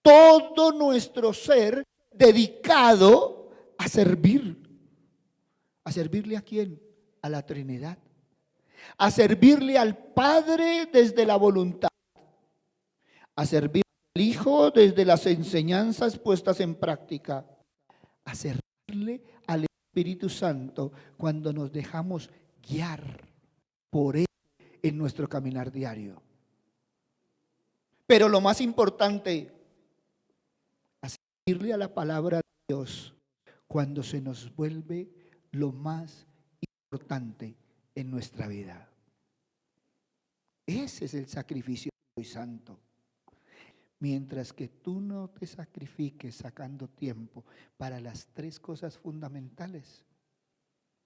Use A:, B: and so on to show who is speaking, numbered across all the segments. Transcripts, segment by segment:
A: todo nuestro ser dedicado a servir. ¿A servirle a quién? A la Trinidad. A servirle al Padre desde la voluntad. A servir al Hijo desde las enseñanzas puestas en práctica. A servirle al Espíritu Santo cuando nos dejamos guiar por Él en nuestro caminar diario. Pero lo más importante, a servirle a la palabra de Dios cuando se nos vuelve lo más importante en nuestra vida. Ese es el sacrificio muy santo. Mientras que tú no te sacrifiques sacando tiempo para las tres cosas fundamentales,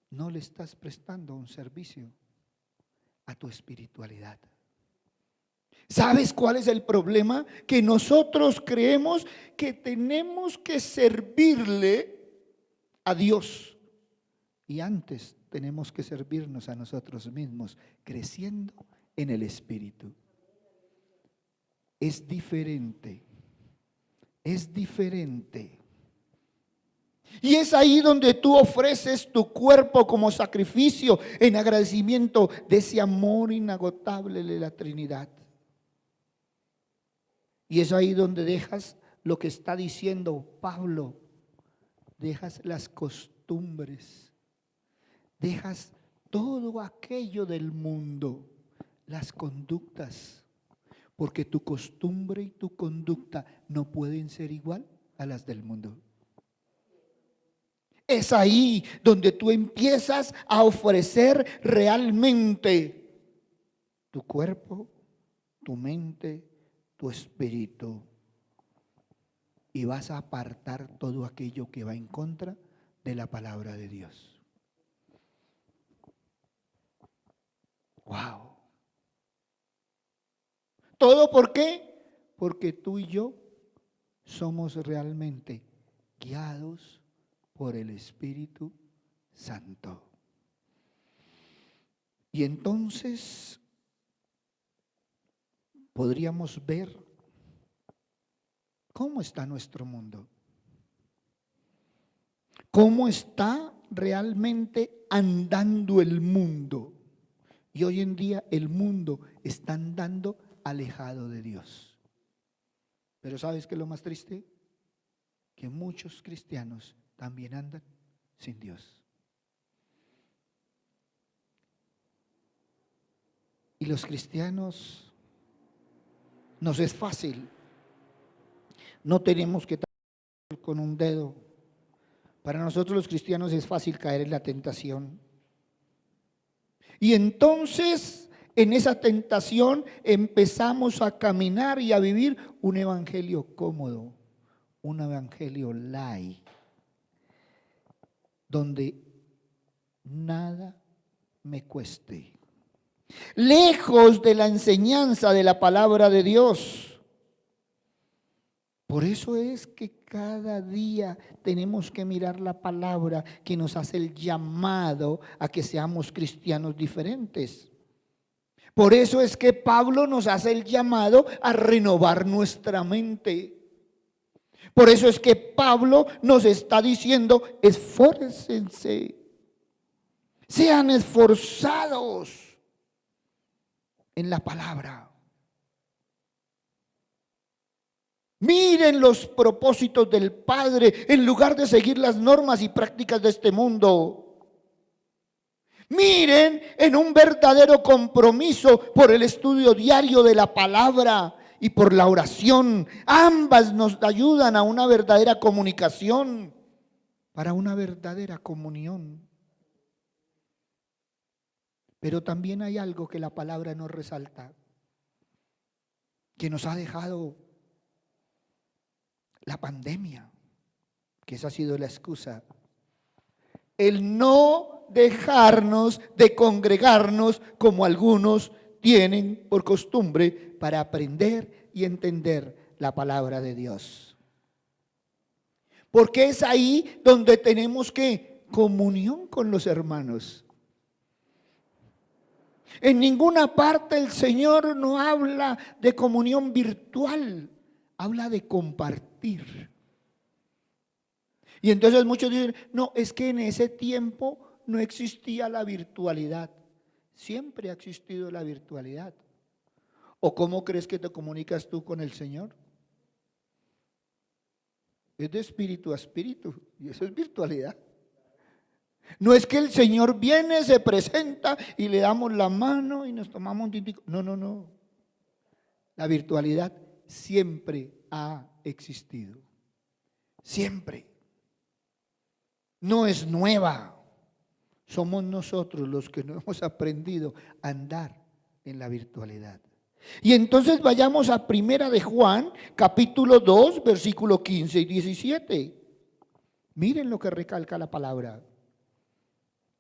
A: no le estás prestando un servicio a tu espiritualidad. ¿Sabes cuál es el problema? Que nosotros creemos que tenemos que servirle a Dios. Y antes tenemos que servirnos a nosotros mismos, creciendo en el Espíritu. Es diferente. Es diferente. Y es ahí donde tú ofreces tu cuerpo como sacrificio en agradecimiento de ese amor inagotable de la Trinidad. Y es ahí donde dejas lo que está diciendo Pablo. Dejas las costumbres. Dejas todo aquello del mundo, las conductas, porque tu costumbre y tu conducta no pueden ser igual a las del mundo. Es ahí donde tú empiezas a ofrecer realmente tu cuerpo, tu mente, tu espíritu, y vas a apartar todo aquello que va en contra de la palabra de Dios. Wow. ¿Todo por qué? Porque tú y yo somos realmente guiados por el Espíritu Santo. Y entonces podríamos ver cómo está nuestro mundo. ¿Cómo está realmente andando el mundo? Y hoy en día el mundo está andando alejado de Dios. Pero ¿sabes qué es lo más triste? Que muchos cristianos también andan sin Dios. Y los cristianos nos es fácil. No tenemos que tapar con un dedo. Para nosotros los cristianos es fácil caer en la tentación. Y entonces en esa tentación empezamos a caminar y a vivir un evangelio cómodo, un evangelio light, donde nada me cueste. Lejos de la enseñanza de la palabra de Dios. Por eso es que cada día tenemos que mirar la palabra que nos hace el llamado a que seamos cristianos diferentes. Por eso es que Pablo nos hace el llamado a renovar nuestra mente. Por eso es que Pablo nos está diciendo: esfuércense, sean esforzados en la palabra. Miren los propósitos del Padre en lugar de seguir las normas y prácticas de este mundo. Miren en un verdadero compromiso por el estudio diario de la palabra y por la oración. Ambas nos ayudan a una verdadera comunicación, para una verdadera comunión. Pero también hay algo que la palabra nos resalta, que nos ha dejado la pandemia, que esa ha sido la excusa. El no dejarnos de congregarnos como algunos tienen por costumbre para aprender y entender la palabra de Dios. Porque es ahí donde tenemos que comunión con los hermanos. En ninguna parte el Señor no habla de comunión virtual. habla de compartir. Y entonces muchos dicen, no, es que en ese tiempo no existía la virtualidad. Siempre ha existido la virtualidad. ¿O cómo crees que te comunicas tú con el Señor? Es de espíritu a espíritu, y eso es virtualidad. No es que el Señor viene, se presenta y le damos la mano y nos tomamos un tintico. No, no, no. La virtualidad siempre ha existido. Siempre. No es nueva. Somos nosotros los que no hemos aprendido a andar en la virtualidad. Y entonces vayamos a Primera de Juan, capítulo 2, versículo 15 y 17. Miren lo que recalca la palabra.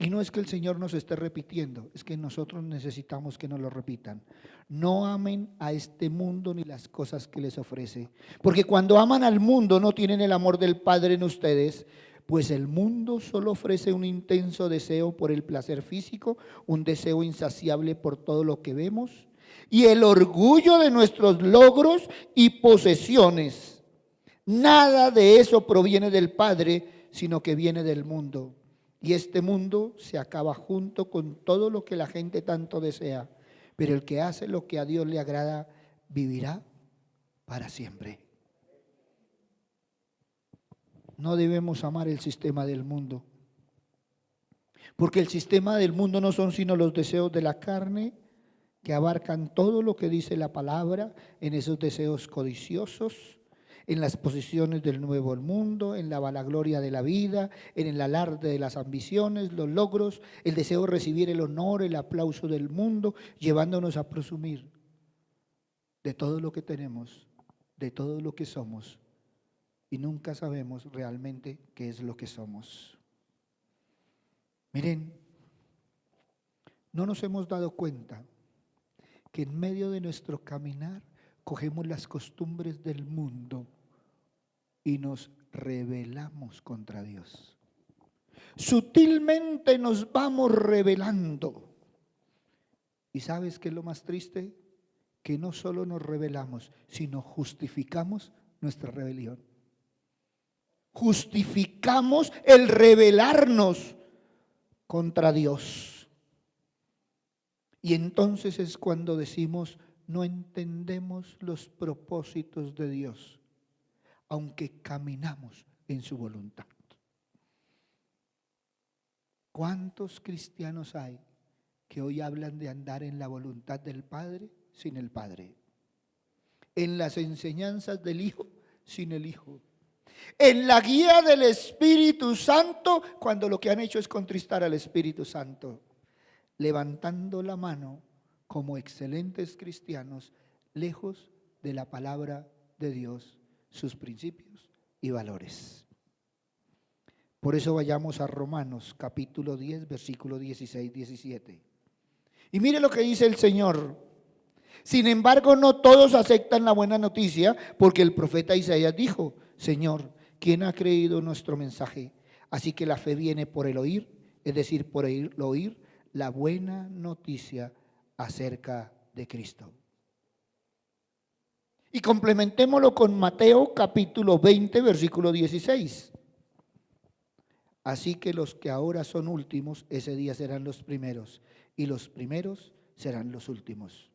A: Y no es que el Señor nos esté repitiendo, es que nosotros necesitamos que nos lo repitan. No amen a este mundo ni las cosas que les ofrece, porque cuando aman al mundo no tienen el amor del Padre en ustedes, pues el mundo solo ofrece un intenso deseo por el placer físico, un deseo insaciable por todo lo que vemos y el orgullo de nuestros logros y posesiones. Nada de eso proviene del Padre, sino que viene del mundo. Y este mundo se acaba junto con todo lo que la gente tanto desea. Pero el que hace lo que a Dios le agrada, vivirá para siempre. No debemos amar el sistema del mundo. Porque el sistema del mundo no son sino los deseos de la carne, que abarcan todo lo que dice la palabra en esos deseos codiciosos, en las posiciones del nuevo mundo, en la vanagloria de la vida, en el alarde de las ambiciones, los logros, el deseo de recibir el honor, el aplauso del mundo, llevándonos a presumir de todo lo que tenemos, de todo lo que somos, y nunca sabemos realmente qué es lo que somos. Miren, no nos hemos dado cuenta que en medio de nuestro caminar cogemos las costumbres del mundo y nos rebelamos contra Dios. Sutilmente nos vamos rebelando. ¿Y sabes qué es lo más triste? Que no solo nos rebelamos, sino justificamos nuestra rebelión. Justificamos el rebelarnos contra Dios. Y entonces es cuando decimos, no entendemos los propósitos de Dios, aunque caminamos en su voluntad. ¿Cuántos cristianos hay que hoy hablan de andar en la voluntad del Padre sin el Padre? En las enseñanzas del Hijo sin el Hijo. En la guía del Espíritu Santo cuando lo que han hecho es contristar al Espíritu Santo. Levantando la mano como excelentes cristianos, lejos de la palabra de Dios, sus principios y valores. Por eso vayamos a Romanos capítulo 10, versículo 16-17. Y mire lo que dice el Señor. Sin embargo, no todos aceptan la buena noticia, porque el profeta Isaías dijo, Señor, ¿quién ha creído nuestro mensaje? Así que la fe viene por el oír, es decir, por el oír la buena noticia acerca de Cristo. Y complementémoslo con Mateo capítulo 20, versículo 16. Así que los que ahora son últimos, ese día serán los primeros, y los primeros serán los últimos.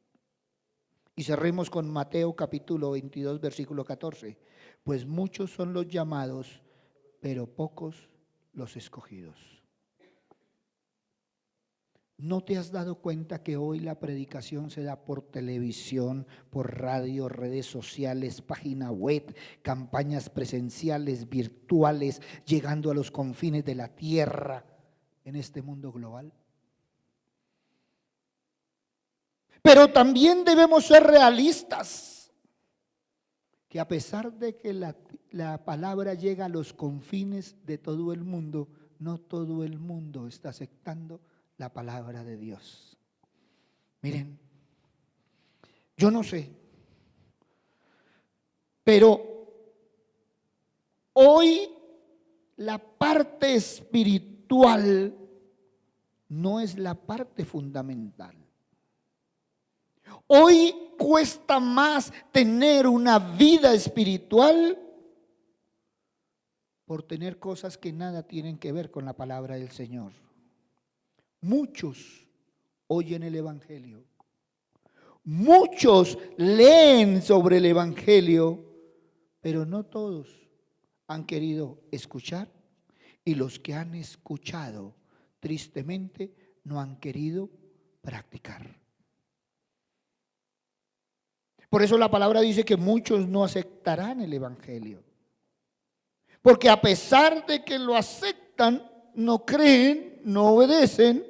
A: Y cerremos con Mateo capítulo 22, versículo 14. Pues muchos son los llamados, pero pocos los escogidos. ¿No te has dado cuenta que hoy la predicación se da por televisión, por radio, redes sociales, página web, campañas presenciales, virtuales, llegando a los confines de la tierra en este mundo global? Pero también debemos ser realistas, que a pesar de que la palabra llega a los confines de todo el mundo, no todo el mundo está aceptando la palabra de Dios. Miren, yo no sé, pero hoy la parte espiritual no es la parte fundamental. Hoy cuesta más tener una vida espiritual por tener cosas que nada tienen que ver con la palabra del Señor. Muchos oyen el Evangelio. Muchos leen sobre el Evangelio, pero no todos han querido escuchar, y los que han escuchado, tristemente, no han querido practicar. Por eso la palabra dice que muchos no aceptarán el Evangelio, porque a pesar de que lo aceptan, no creen, no obedecen.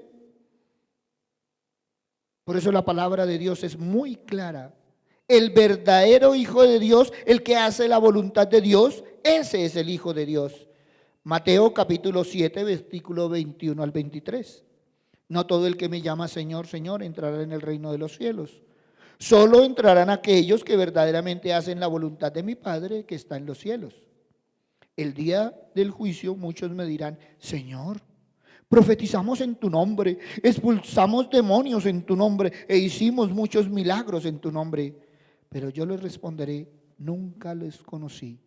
A: Por eso la palabra de Dios es muy clara. El verdadero Hijo de Dios, el que hace la voluntad de Dios, ese es el Hijo de Dios. Mateo capítulo 7, versículo 21 al 23. No todo el que me llama Señor, Señor entrará en el reino de los cielos. Solo entrarán aquellos que verdaderamente hacen la voluntad de mi Padre que está en los cielos. El día del juicio muchos me dirán, Señor, profetizamos en tu nombre, expulsamos demonios en tu nombre e hicimos muchos milagros en tu nombre. Pero yo les responderé, nunca los conocí.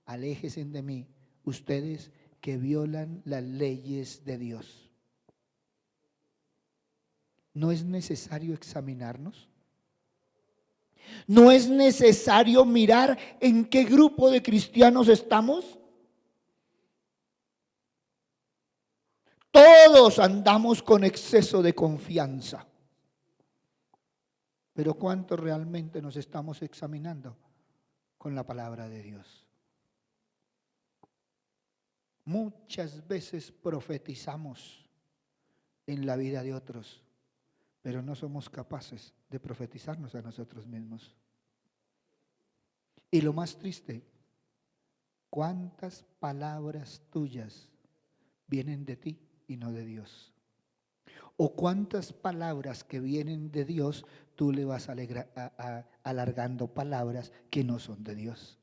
A: Aléjense de mí, ustedes que violan las leyes de Dios. ¿No es necesario examinarnos? ¿No es necesario mirar en qué grupo de cristianos estamos? Todos andamos con exceso de confianza. Pero ¿cuántos realmente nos estamos examinando con la palabra de Dios? Muchas veces profetizamos en la vida de otros, pero no somos capaces de profetizarnos a nosotros mismos. Y lo más triste, ¿cuántas palabras tuyas vienen de ti y no de Dios? ¿O cuántas palabras que vienen de Dios tú le vas alargando palabras que no son de Dios?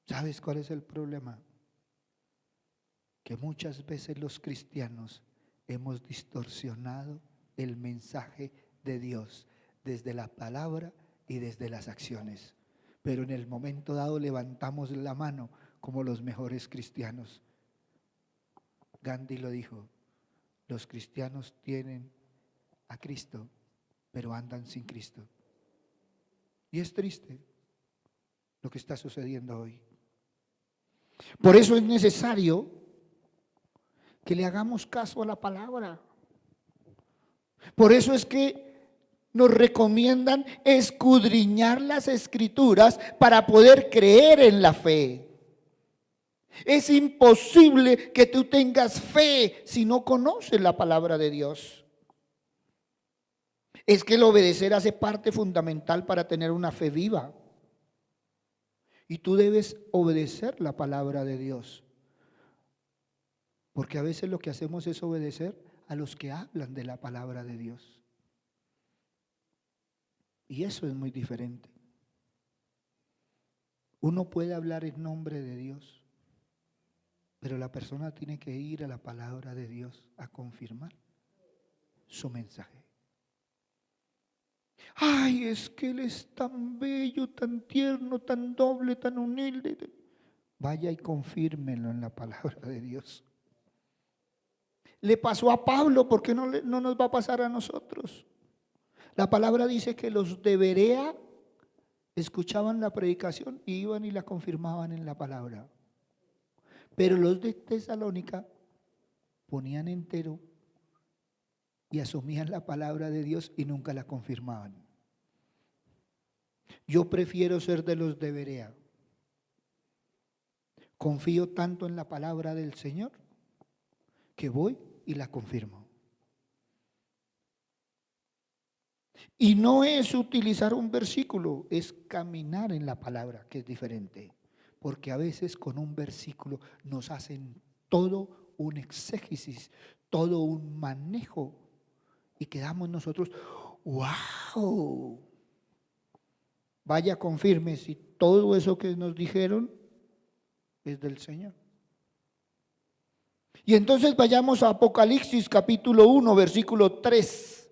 A: ¿Sabes cuál es el problema? Que muchas veces los cristianos hemos distorsionado el mensaje de Dios desde la palabra y desde las acciones. Pero en el momento dado levantamos la mano como los mejores cristianos. Gandhi lo dijo, los cristianos tienen a Cristo, pero andan sin Cristo. Y es triste lo que está sucediendo hoy. Por eso es necesario que le hagamos caso a la palabra. Por eso es que nos recomiendan escudriñar las Escrituras para poder creer en la fe. Es imposible que tú tengas fe si no conoces la palabra de Dios. Es que el obedecer hace parte fundamental para tener una fe viva. Y tú debes obedecer la palabra de Dios. Porque a veces lo que hacemos es obedecer a los que hablan de la palabra de Dios. Y eso es muy diferente. Uno puede hablar en nombre de Dios, pero la persona tiene que ir a la palabra de Dios a confirmar su mensaje. Ay, es que Él es tan bello, tan tierno, tan noble, tan humilde. Vaya y confírmelo en la palabra de Dios. Le pasó a Pablo, ¿por qué no nos va a pasar a nosotros? La palabra dice que los de Berea escuchaban la predicación y iban y la confirmaban en la palabra. Pero los de Tesalónica ponían entero y asumían la palabra de Dios y nunca la confirmaban. Yo prefiero ser de los de Berea. Confío tanto en la palabra del Señor que voy y la confirmo. Y no es utilizar un versículo, es caminar en la palabra, que es diferente. Porque a veces con un versículo nos hacen todo un exégesis, todo un manejo. Y quedamos nosotros, ¡wow! Vaya, confirme si todo eso que nos dijeron es del Señor. Y entonces vayamos a Apocalipsis capítulo 1, versículo 3.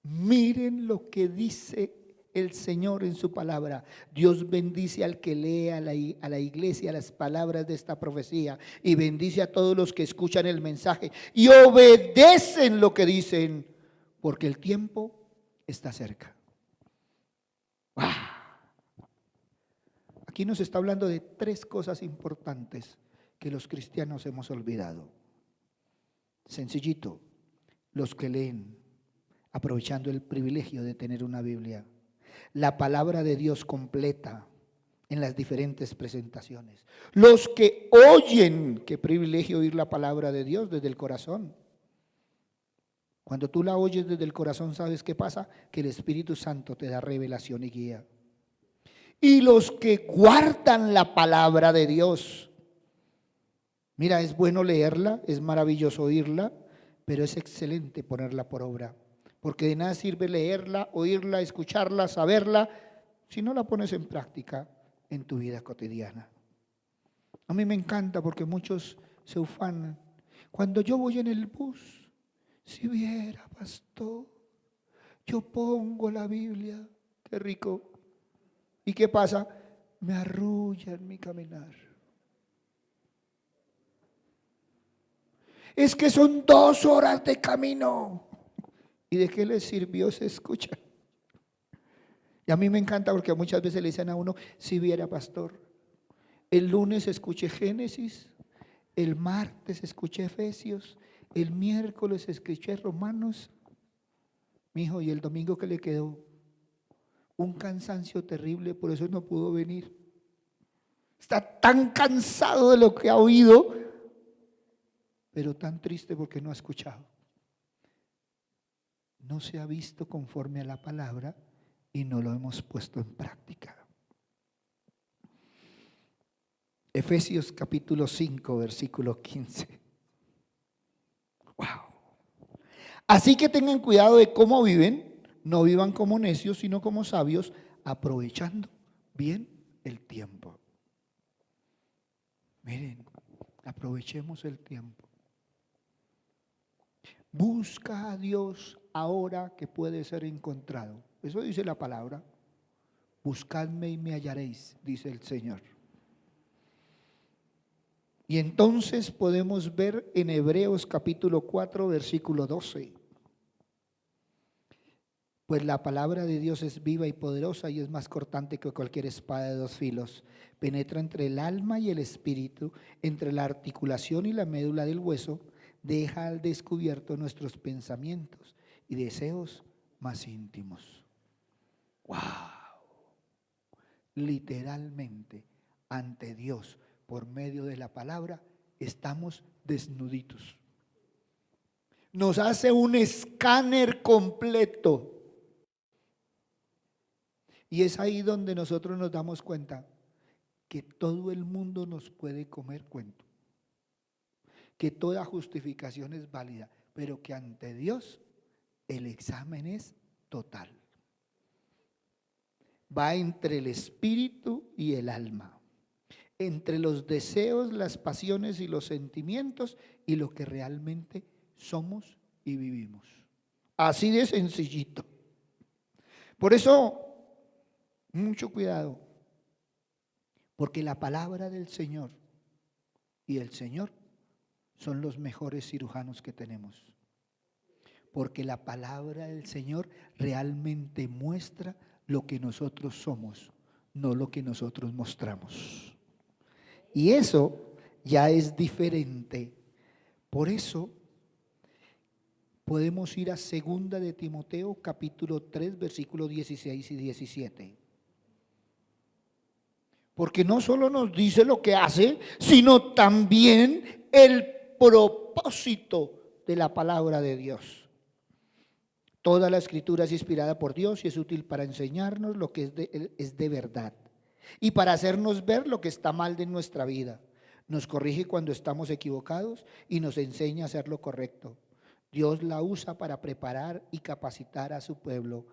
A: Miren lo que dice el Señor en su palabra. Dios bendice al que lee a la iglesia las palabras de esta profecía y bendice a todos los que escuchan el mensaje y obedecen lo que dicen, porque el tiempo está cerca. ¡Wow! Aquí nos está hablando de 3 cosas importantes que los cristianos hemos olvidado. Sencillito, los que leen, aprovechando el privilegio de tener una Biblia, la palabra de Dios completa en las diferentes presentaciones. Los que oyen, qué privilegio oír la palabra de Dios desde el corazón. Cuando tú la oyes desde el corazón, ¿sabes qué pasa? Que el Espíritu Santo te da revelación y guía. Y los que guardan la palabra de Dios. Mira, es bueno leerla, es maravilloso oírla, pero es excelente ponerla por obra. Porque de nada sirve leerla, oírla, escucharla, saberla, si no la pones en práctica en tu vida cotidiana. A mí me encanta porque muchos se ufanan. Cuando yo voy en el bus, si viera, pastor, yo pongo la Biblia, qué rico. ¿Y qué pasa? Me arrulla en mi caminar. Es que son 2 horas de camino. ¿Y de qué les sirvió? Se escucha. Y a mí me encanta porque muchas veces le dicen a uno, si viera, pastor, el lunes escuché Génesis, el martes escuché Efesios, el miércoles escuché Romanos. Mijo, ¿y el domingo qué le quedó? Un cansancio terrible, por eso no pudo venir. Está tan cansado de lo que ha oído, pero tan triste porque no ha escuchado. No se ha visto conforme a la palabra y no lo hemos puesto en práctica. Efesios capítulo 5, versículo 15. Wow. Así que tengan cuidado de cómo viven, no vivan como necios, sino como sabios, aprovechando bien el tiempo. Miren, aprovechemos el tiempo. Busca a Dios ahora que puede ser encontrado. Eso dice la palabra. Buscadme y me hallaréis, dice el Señor. Y entonces podemos ver en Hebreos capítulo 4, versículo 12. Pues la palabra de Dios es viva y poderosa y es más cortante que cualquier espada de 2 filos. Penetra entre el alma y el espíritu, entre la articulación y la médula del hueso, deja al descubierto nuestros pensamientos y deseos más íntimos. ¡Wow! Literalmente, ante Dios, por medio de la palabra, estamos desnuditos. Nos hace un escáner completo. Y es ahí donde nosotros nos damos cuenta que todo el mundo nos puede comer cuento, que toda justificación es válida, pero que ante Dios el examen es total. Va entre el espíritu y el alma, entre los deseos, las pasiones y los sentimientos y lo que realmente somos y vivimos. Así de sencillito. Por eso, mucho cuidado, porque la palabra del Señor y el Señor son los mejores cirujanos que tenemos. Porque la palabra del Señor realmente muestra lo que nosotros somos, no lo que nosotros mostramos. Y eso ya es diferente. Por eso podemos ir a 2 de Timoteo capítulo 3 versículos 16 y 17. Porque no solo nos dice lo que hace, sino también el propósito de la palabra de Dios. Toda la escritura es inspirada por Dios y es útil para enseñarnos lo que es de verdad y para hacernos ver lo que está mal de nuestra vida. Nos corrige cuando estamos equivocados y nos enseña a hacer lo correcto. Dios la usa para preparar y capacitar a su pueblo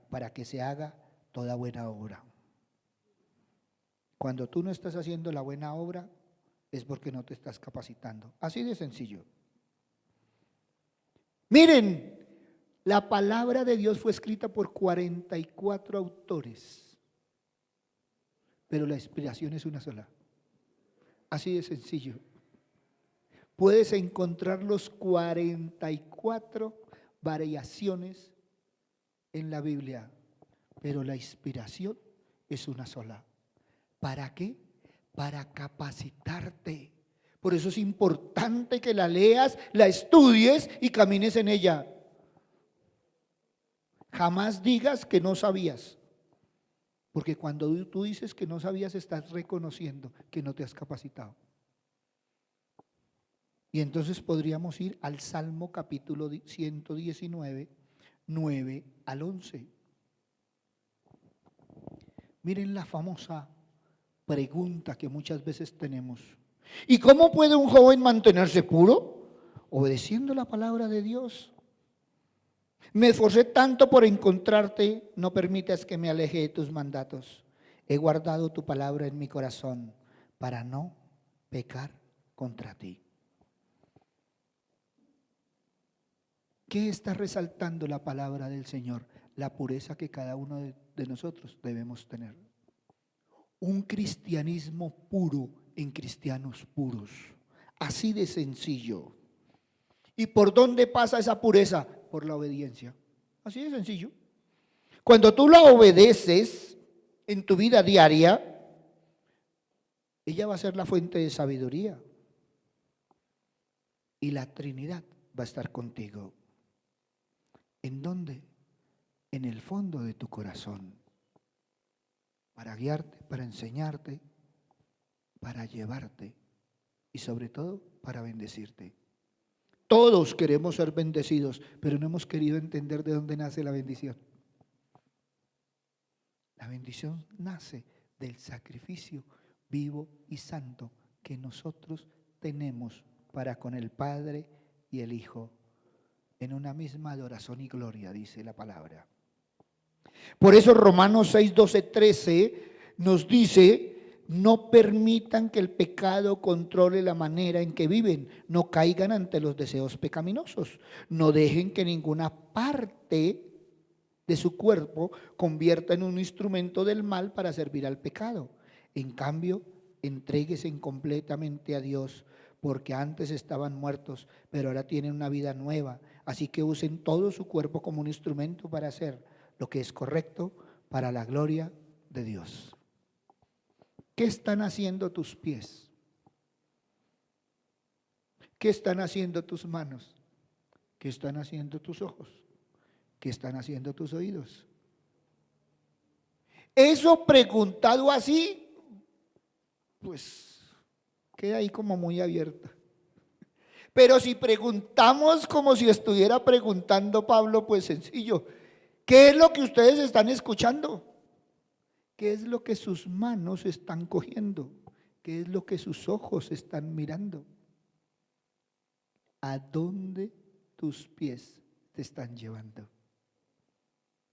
A: para que se haga toda buena obra. Cuando tú no estás haciendo la buena obra es porque no te estás capacitando. Así de sencillo. Miren, La palabra de Dios fue escrita por 44 autores, pero la inspiración es una sola. Así de sencillo. Puedes encontrar los 44 variaciones en la Biblia, pero la inspiración es una sola. ¿Para qué? Para capacitarte. Por eso es importante que la leas, la estudies y camines en ella. Jamás digas que no sabías, porque cuando tú dices que no sabías, estás reconociendo que no te has capacitado. Y entonces podríamos ir al Salmo capítulo 119, 9 al 11. Miren la famosa pregunta que muchas veces tenemos. ¿Y cómo puede un joven mantenerse puro? Obedeciendo la palabra de Dios. Me esforcé tanto por encontrarte, no permitas que me aleje de tus mandatos. He guardado tu palabra en mi corazón para no pecar contra ti. ¿Qué está resaltando la palabra del Señor? La pureza que cada uno de nosotros debemos tener. Un cristianismo puro en cristianos puros. Así de sencillo. ¿Y por dónde pasa esa pureza? Por la obediencia. Así de sencillo. Cuando tú la obedeces en tu vida diaria, ella va a ser la fuente de sabiduría. Y la Trinidad va a estar contigo. ¿En dónde? En el fondo de tu corazón. Para guiarte, para enseñarte, para llevarte y sobre todo para bendecirte. Todos queremos ser bendecidos, pero no hemos querido entender de dónde nace la bendición. La bendición nace del sacrificio vivo y santo que nosotros tenemos para con el Padre y el Hijo en una misma adoración y gloria, dice la palabra. Por eso Romanos 6, 12, 13 nos dice: no permitan que el pecado controle la manera en que viven, no caigan ante los deseos pecaminosos, no dejen que ninguna parte de su cuerpo convierta en un instrumento del mal para servir al pecado. En cambio, entréguense completamente a Dios, porque antes estaban muertos, pero ahora tienen una vida nueva. Así que usen todo su cuerpo como un instrumento para hacer lo que es correcto para la gloria de Dios. ¿Qué están haciendo tus pies? ¿Qué están haciendo tus manos? ¿Qué están haciendo tus ojos? ¿Qué están haciendo tus oídos? Eso preguntado así, pues queda ahí como muy abierta. Pero si preguntamos como si estuviera preguntando Pablo, pues sencillo. ¿Qué es lo que ustedes están escuchando? ¿Qué es lo que sus manos están cogiendo? ¿Qué es lo que sus ojos están mirando? ¿A dónde tus pies te están llevando?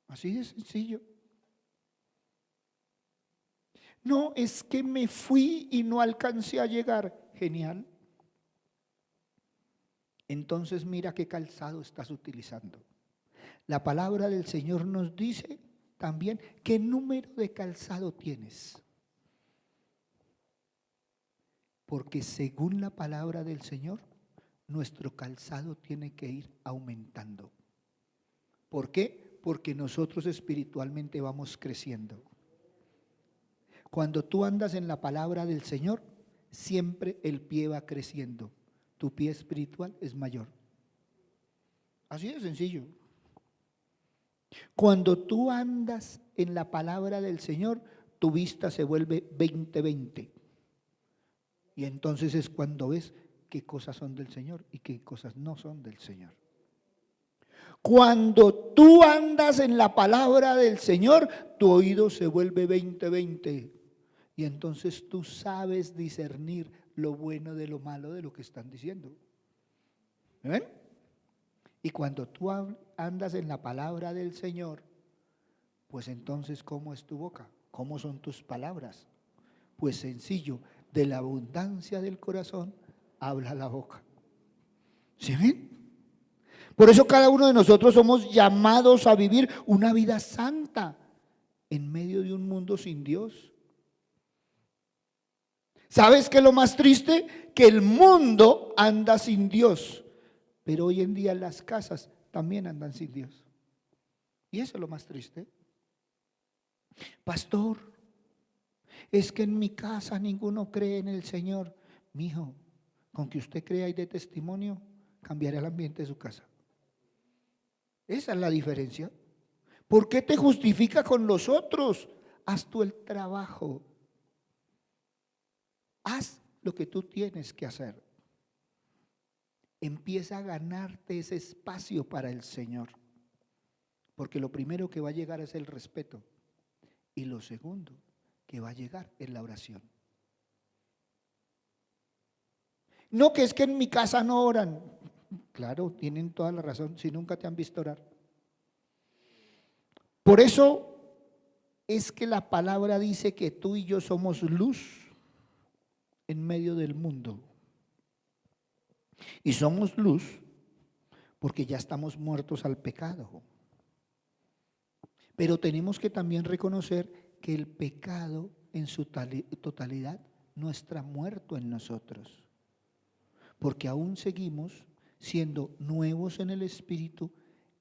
A: Así de sencillo. No, es que me fui y no alcancé a llegar. Genial. Entonces mira qué calzado estás utilizando. La palabra del Señor nos dice también qué número de calzado tienes. Porque según la palabra del Señor, nuestro calzado tiene que ir aumentando. ¿Por qué? Porque nosotros espiritualmente vamos creciendo. Cuando tú andas en la palabra del Señor, siempre el pie va creciendo. Tu pie espiritual es mayor. Así de sencillo. Cuando tú andas en la palabra del Señor, tu vista se vuelve 20/20. Y entonces es cuando ves qué cosas son del Señor y qué cosas no son del Señor. Cuando tú andas en la palabra del Señor, tu oído se vuelve 20/20. Y entonces tú sabes discernir lo bueno de lo malo de lo que están diciendo. ¿Ven? Y cuando tú andas en la palabra del Señor, pues entonces, ¿cómo es tu boca? ¿Cómo son tus palabras? Pues sencillo, de la abundancia del corazón habla la boca. ¿Sí ven? Por eso cada uno de nosotros somos llamados a vivir una vida santa en medio de un mundo sin Dios. ¿Sabes qué es lo más triste? Que el mundo anda sin Dios, pero hoy en día las casas también andan sin Dios. Y eso es lo más triste. Pastor, es que en mi casa ninguno cree en el Señor. Mijo, con que usted crea y dé testimonio, cambiará el ambiente de su casa. Esa es la diferencia. ¿Por qué te justifica con los otros? Haz tú el trabajo. Haz lo que tú tienes que hacer. Empieza a ganarte ese espacio para el Señor. Porque lo primero que va a llegar es el respeto. Y lo segundo que va a llegar es la oración. No, que es que en mi casa no oran. Claro, tienen toda la razón, si nunca te han visto orar. Por eso es que la palabra dice que tú y yo somos luz en medio del mundo. Y somos luz porque ya estamos muertos al pecado. Pero tenemos que también reconocer que el pecado en su totalidad no está muerto en nosotros. Porque aún seguimos siendo nuevos en el espíritu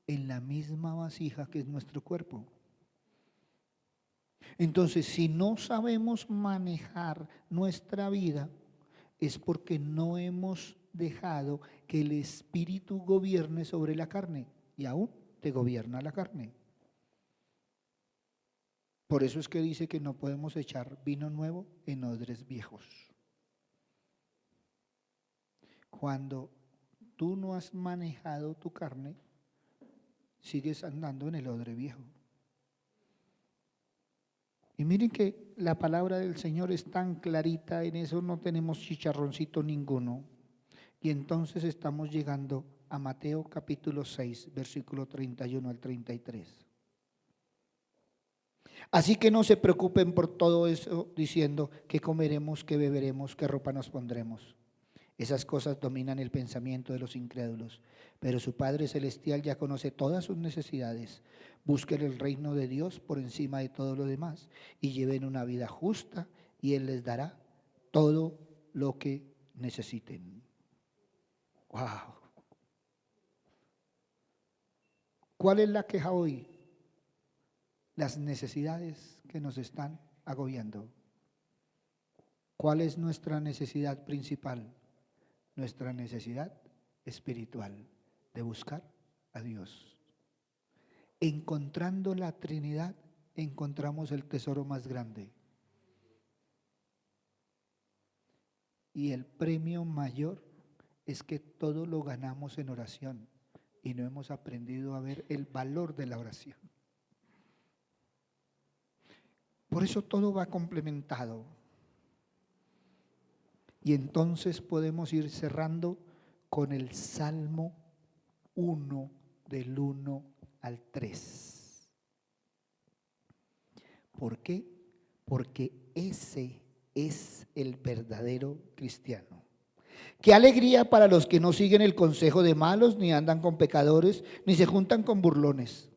A: en la misma vasija que es nuestro cuerpo. Entonces, si no sabemos manejar nuestra vida, es porque no hemos dejado que el espíritu gobierne sobre la carne, y aún te gobierna la carne. Por eso es que dice que no podemos echar vino nuevo en odres viejos. Cuando tú no has manejado tu carne, sigues andando en el odre viejo. Y miren que la palabra del Señor es tan clarita, en eso no tenemos chicharroncito ninguno. Y entonces estamos llegando a Mateo capítulo 6, versículo 31 al 33. Así que no se preocupen por todo eso diciendo qué comeremos, qué beberemos, qué ropa nos pondremos. Esas cosas dominan el pensamiento de los incrédulos, pero su Padre Celestial ya conoce todas sus necesidades. Busquen el reino de Dios por encima de todo lo demás y lleven una vida justa y Él les dará todo lo que necesiten. ¡Wow! ¿Cuál es la queja hoy? Las necesidades que nos están agobiando. ¿Cuál es nuestra necesidad principal? Nuestra necesidad espiritual de buscar a Dios. Encontrando la Trinidad, encontramos el tesoro más grande. Y el premio mayor es que todo lo ganamos en oración y no hemos aprendido a ver el valor de la oración. Por eso todo va complementado. Y entonces podemos ir cerrando con el Salmo 1, del 1 al 3. ¿Por qué? Porque ese es el verdadero cristiano. Qué alegría para los que no siguen el consejo de malos, ni andan con pecadores, ni se juntan con burlones,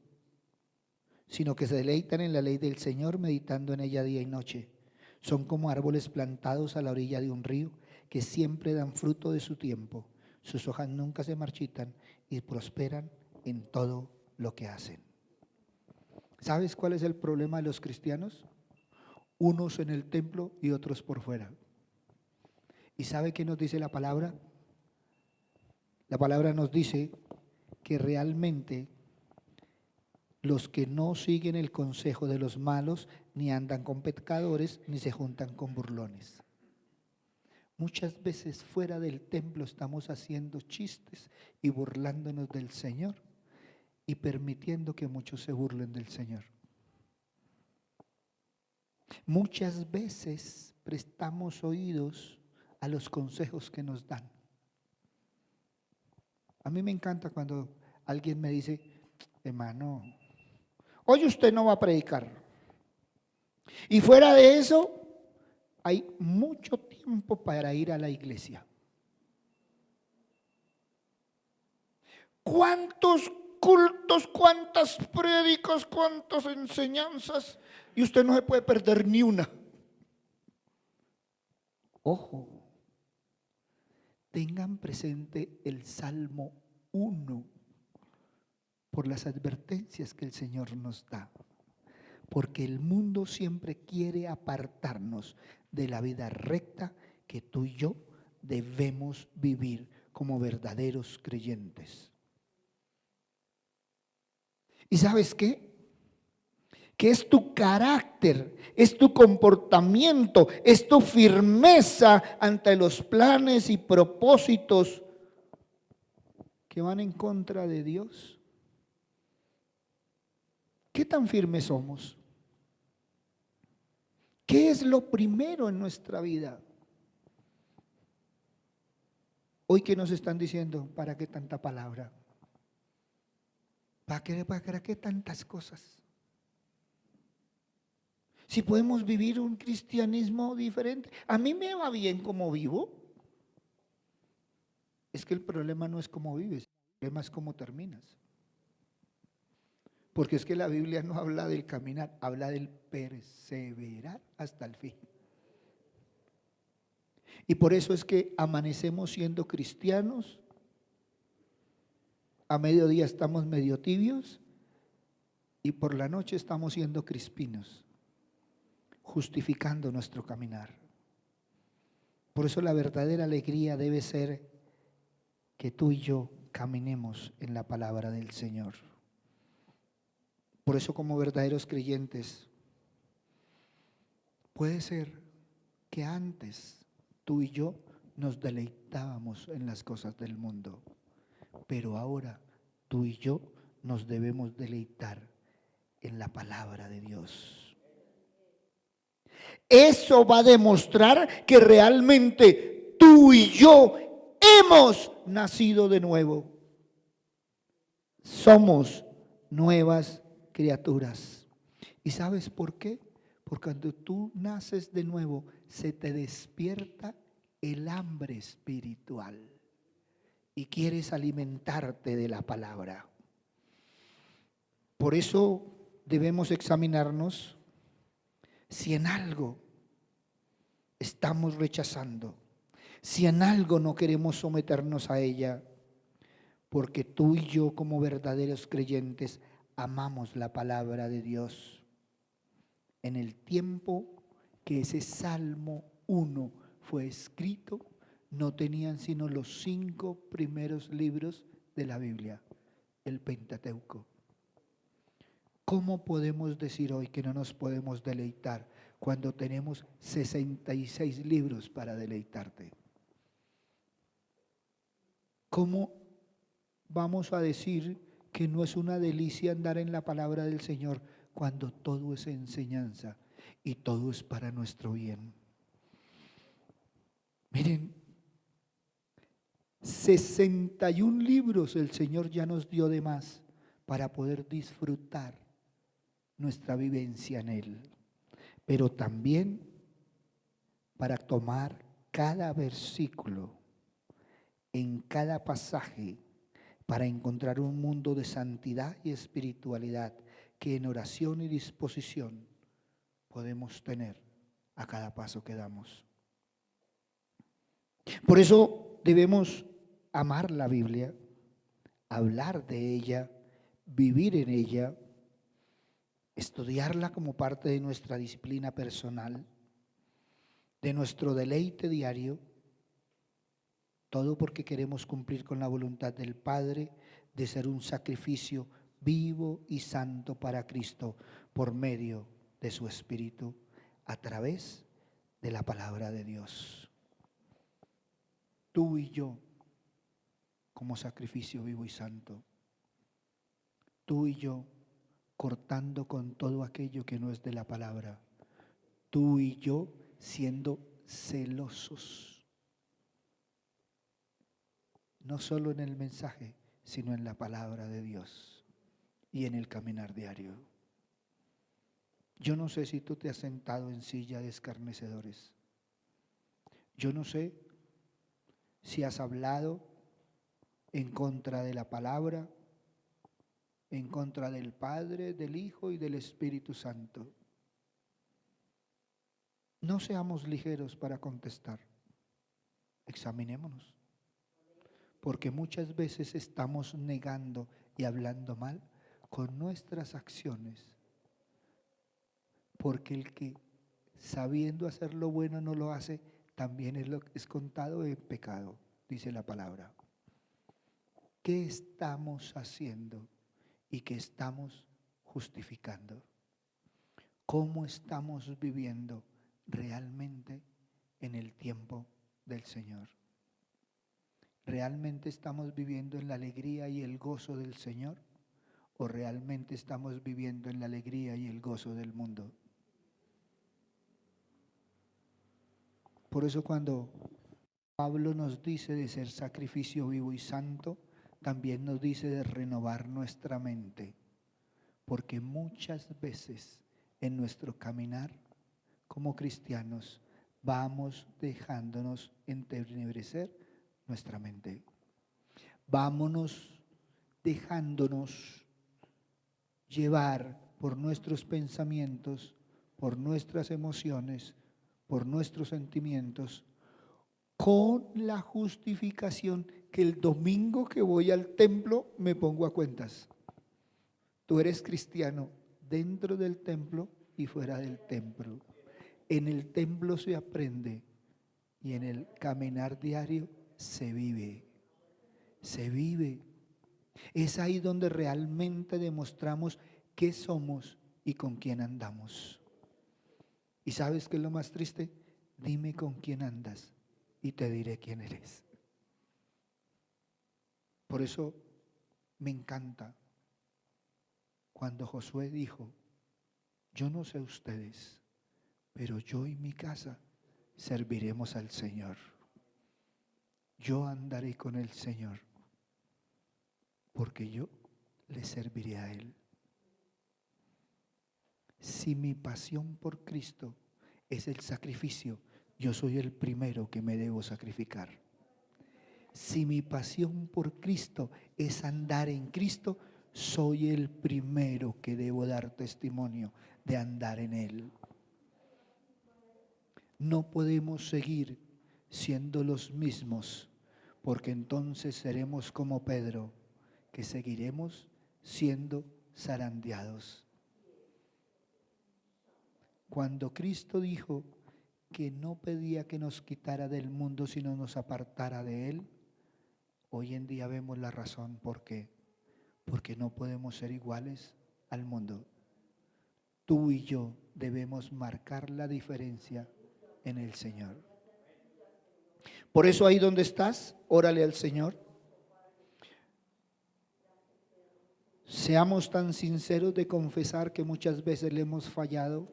A: sino que se deleitan en la ley del Señor, meditando en ella día y noche. Son como árboles plantados a la orilla de un río, que siempre dan fruto de su tiempo. Sus hojas nunca se marchitan y prosperan en todo lo que hacen. ¿Sabes cuál es el problema de los cristianos? Unos en el templo y otros por fuera. ¿Y sabe qué nos dice la palabra? La palabra nos dice que realmente los que no siguen el consejo de los malos, ni andan con pecadores, ni se juntan con burlones. Muchas veces fuera del templo estamos haciendo chistes y burlándonos del Señor y permitiendo que muchos se burlen del Señor. Muchas veces prestamos oídos a los consejos que nos dan. A mí me encanta cuando alguien me dice, hermano, hoy usted no va a predicar. Y fuera de eso, hay mucho tiempo para ir a la iglesia. ¿Cuántos cultos, cuántas prédicas, cuántas enseñanzas? Y usted no se puede perder ni una. Ojo, tengan presente el Salmo 1 por las advertencias que el Señor nos da. Porque el mundo siempre quiere apartarnos de la vida recta que tú y yo debemos vivir como verdaderos creyentes. ¿Y sabes qué? Que es tu carácter, es tu comportamiento, es tu firmeza ante los planes y propósitos que van en contra de Dios. ¿Qué tan firmes somos? ¿Qué es lo primero en nuestra vida? Hoy que nos están diciendo, ¿para qué tanta palabra? ¿Para qué tantas cosas? Si podemos vivir un cristianismo diferente. A mí me va bien como vivo. Es que el problema no es cómo vives, el problema es cómo terminas. Porque es que la Biblia no habla del caminar, habla del perseverar hasta el fin. Y por eso es que amanecemos siendo cristianos, a mediodía estamos medio tibios y por la noche estamos siendo crispinos, justificando nuestro caminar. Por eso la verdadera alegría debe ser que tú y yo caminemos en la palabra del Señor. Por eso como verdaderos creyentes, puede ser que antes tú y yo nos deleitábamos en las cosas del mundo, pero ahora tú y yo nos debemos deleitar en la palabra de Dios. Eso va a demostrar que realmente tú y yo hemos nacido de nuevo. Somos nuevas criaturas. ¿Y sabes por qué? Porque cuando tú naces de nuevo, se te despierta el hambre espiritual y quieres alimentarte de la palabra. Por eso debemos examinarnos si en algo estamos rechazando, si en algo no queremos someternos a ella, porque tú y yo como verdaderos creyentes amamos la palabra de Dios. En el tiempo que ese Salmo 1 fue escrito, no tenían sino los 5 primeros libros de la Biblia, el Pentateuco. ¿Cómo podemos decir hoy que no nos podemos deleitar cuando tenemos 66 libros para deleitarte? ¿Cómo vamos a decir que no es una delicia andar en la palabra del Señor cuando todo es enseñanza y todo es para nuestro bien? Miren, 61 libros el Señor ya nos dio de más para poder disfrutar nuestra vivencia en Él, pero también para tomar cada versículo en cada pasaje para encontrar un mundo de santidad y espiritualidad que en oración y disposición podemos tener a cada paso que damos. Por eso debemos amar la Biblia, hablar de ella, vivir en ella, estudiarla como parte de nuestra disciplina personal, de nuestro deleite diario, todo porque queremos cumplir con la voluntad del Padre de ser un sacrificio vivo y santo para Cristo por medio de su Espíritu a través de la palabra de Dios. Tú y yo como sacrificio vivo y santo. Tú y yo cortando con todo aquello que no es de la palabra. Tú y yo siendo celosos. No solo en el mensaje, sino en la palabra de Dios y en el caminar diario. Yo no sé si tú te has sentado en silla de escarnecedores. Yo no sé si has hablado en contra de la palabra, en contra del Padre, del Hijo y del Espíritu Santo. No seamos ligeros para contestar. Examinémonos. Porque muchas veces estamos negando y hablando mal con nuestras acciones. Porque el que sabiendo hacer lo bueno no lo hace, también es contado en pecado, dice la palabra. ¿Qué estamos haciendo y qué estamos justificando? ¿Cómo estamos viviendo realmente en el tiempo del Señor? ¿Realmente estamos viviendo en la alegría y el gozo del Señor? ¿O realmente estamos viviendo en la alegría y el gozo del mundo? Por eso cuando Pablo nos dice de ser sacrificio vivo y santo, también nos dice de renovar nuestra mente, porque muchas veces en nuestro caminar como cristianos vamos dejándonos entenebrecer nuestra mente. Vámonos dejándonos llevar por nuestros pensamientos, por nuestras emociones, por nuestros sentimientos, con la justificación que el domingo que voy al templo me pongo a cuentas. Tú eres cristiano dentro del templo y fuera del templo. En el templo se aprende y en el caminar diario se vive. Se vive. Es ahí donde realmente demostramos qué somos y con quién andamos. ¿Y sabes qué es lo más triste? Dime con quién andas y te diré quién eres. Por eso me encanta cuando Josué dijo, yo no sé ustedes, pero yo y mi casa serviremos al Señor. Yo andaré con el Señor, porque yo le serviré a Él. Si mi pasión por Cristo es el sacrificio, yo soy el primero que me debo sacrificar. Si mi pasión por Cristo es andar en Cristo, soy el primero que debo dar testimonio de andar en Él. No podemos seguir siendo los mismos, porque entonces seremos como Pedro, que seguiremos siendo zarandeados. Cuando Cristo dijo que no pedía que nos quitara del mundo, sino nos apartara de Él, hoy en día vemos la razón. ¿Por qué? Porque no podemos ser iguales al mundo. Tú y yo debemos marcar la diferencia en el Señor. Por eso ahí donde estás, órale al Señor. Seamos tan sinceros de confesar que muchas veces le hemos fallado,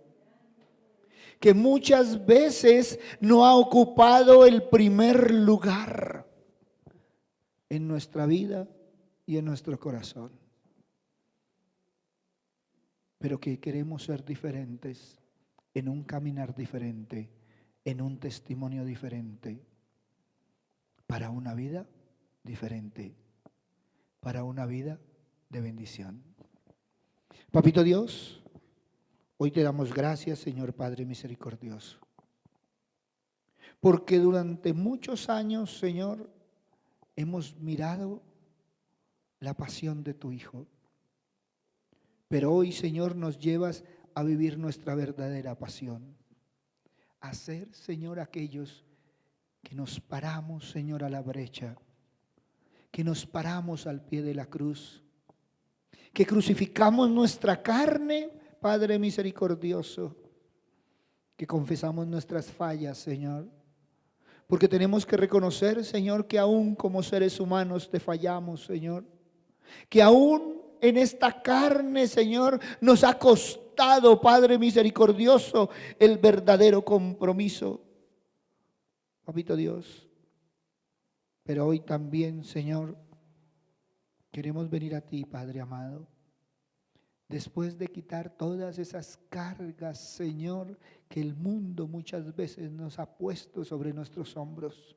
A: que muchas veces no ha ocupado el primer lugar en nuestra vida y en nuestro corazón. Pero que queremos ser diferentes, en un caminar diferente, en un testimonio diferente, para una vida diferente, para una vida de bendición. Papito Dios, hoy te damos gracias, Señor Padre misericordioso, porque durante muchos años, Señor, hemos mirado la pasión de tu Hijo. Pero hoy, Señor, nos llevas a vivir nuestra verdadera pasión. A ser, Señor, aquellos que nos paramos, Señor, a la brecha, que nos paramos al pie de la cruz, que crucificamos nuestra carne, Padre misericordioso, que confesamos nuestras fallas, Señor, porque tenemos que reconocer, Señor, que aún como seres humanos te fallamos, Señor, que aún en esta carne, Señor, nos ha costado, Padre misericordioso, el verdadero compromiso. Papito Dios, pero hoy también, Señor, queremos venir a ti, Padre amado, después de quitar todas esas cargas, Señor, que el mundo muchas veces nos ha puesto sobre nuestros hombros.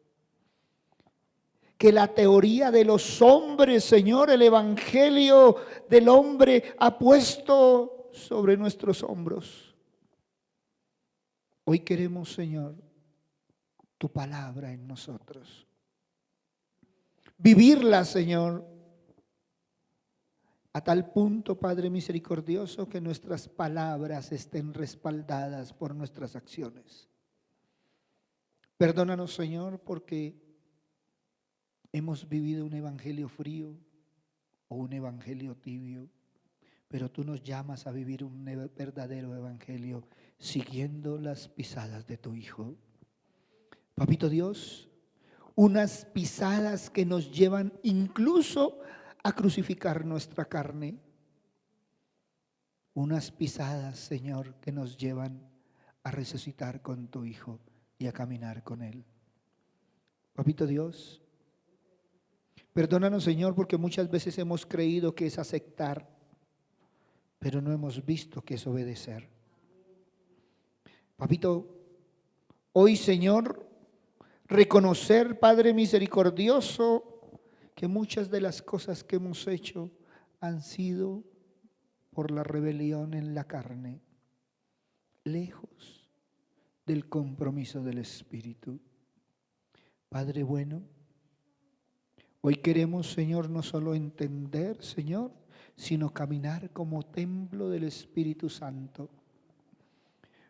A: que la teoría de los hombres, Señor, el evangelio del hombre ha puesto sobre nuestros hombros. Hoy queremos, Señor, tu palabra en nosotros. Vivirla, Señor, a tal punto, Padre misericordioso, que nuestras palabras estén respaldadas por nuestras acciones. Perdónanos, Señor, porque hemos vivido un evangelio frío o un evangelio tibio, pero tú nos llamas a vivir un verdadero evangelio siguiendo las pisadas de tu Hijo. Papito Dios, unas pisadas que nos llevan incluso a crucificar nuestra carne. Unas pisadas, Señor, que nos llevan a resucitar con tu Hijo y a caminar con Él. Papito Dios, perdónanos, Señor, porque muchas veces hemos creído que es aceptar, pero no hemos visto que es obedecer. Papito, hoy, Señor, reconocer, Padre misericordioso, que muchas de las cosas que hemos hecho han sido por la rebelión en la carne, lejos del compromiso del Espíritu. Padre bueno, hoy queremos, Señor, no solo entender, Señor, sino caminar como templo del Espíritu Santo.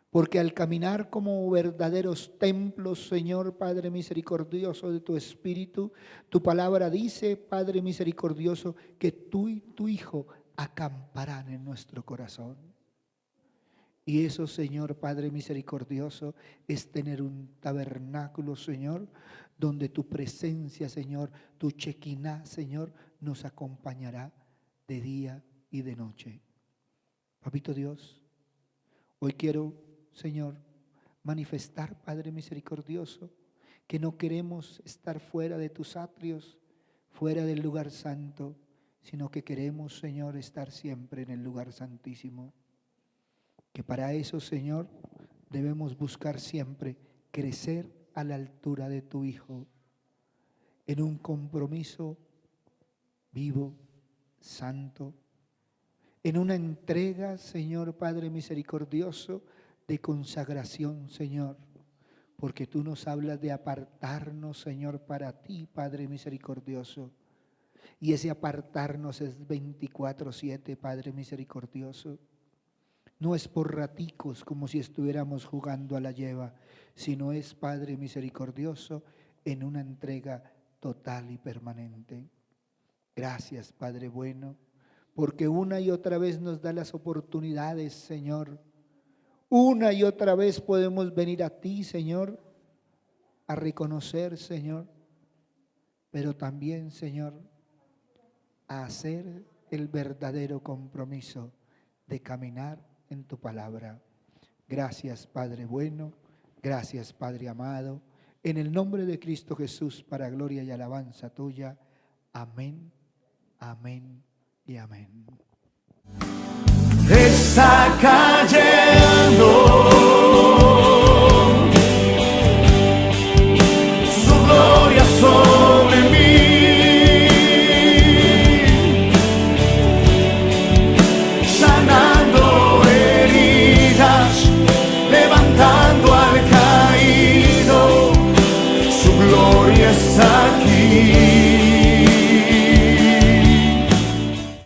A: Porque al caminar como verdaderos templos, Señor, Padre misericordioso de tu Espíritu, tu palabra dice, Padre misericordioso, que tú y tu Hijo acamparán en nuestro corazón. Y eso, Señor, Padre misericordioso, es tener un tabernáculo, Señor, donde tu presencia, Señor, tu Shekinah, Señor, nos acompañará de día y de noche. Papito Dios, hoy quiero, Señor, manifestar, Padre misericordioso, que no queremos estar fuera de tus atrios, fuera del lugar santo, sino que queremos, Señor, estar siempre en el lugar santísimo. Que para eso, Señor, debemos buscar siempre crecer a la altura de tu Hijo, en un compromiso vivo, santo, en una entrega, Señor Padre misericordioso, de consagración, Señor, porque tú nos hablas de apartarnos, Señor, para ti, Padre misericordioso, y ese apartarnos es 24/7, Padre misericordioso. No es por raticos como si estuviéramos jugando a la lleva, sino es, Padre misericordioso, en una entrega total y permanente. Gracias, Padre bueno, porque una y otra vez nos da las oportunidades, Señor. Una y otra vez podemos venir a ti, Señor, a reconocer, Señor, pero también, Señor, a hacer el verdadero compromiso de caminar en tu palabra. Gracias, Padre bueno, gracias, Padre amado, en el nombre de Cristo Jesús, para gloria y alabanza tuya. Amén, amén y amén.
B: Está cayendo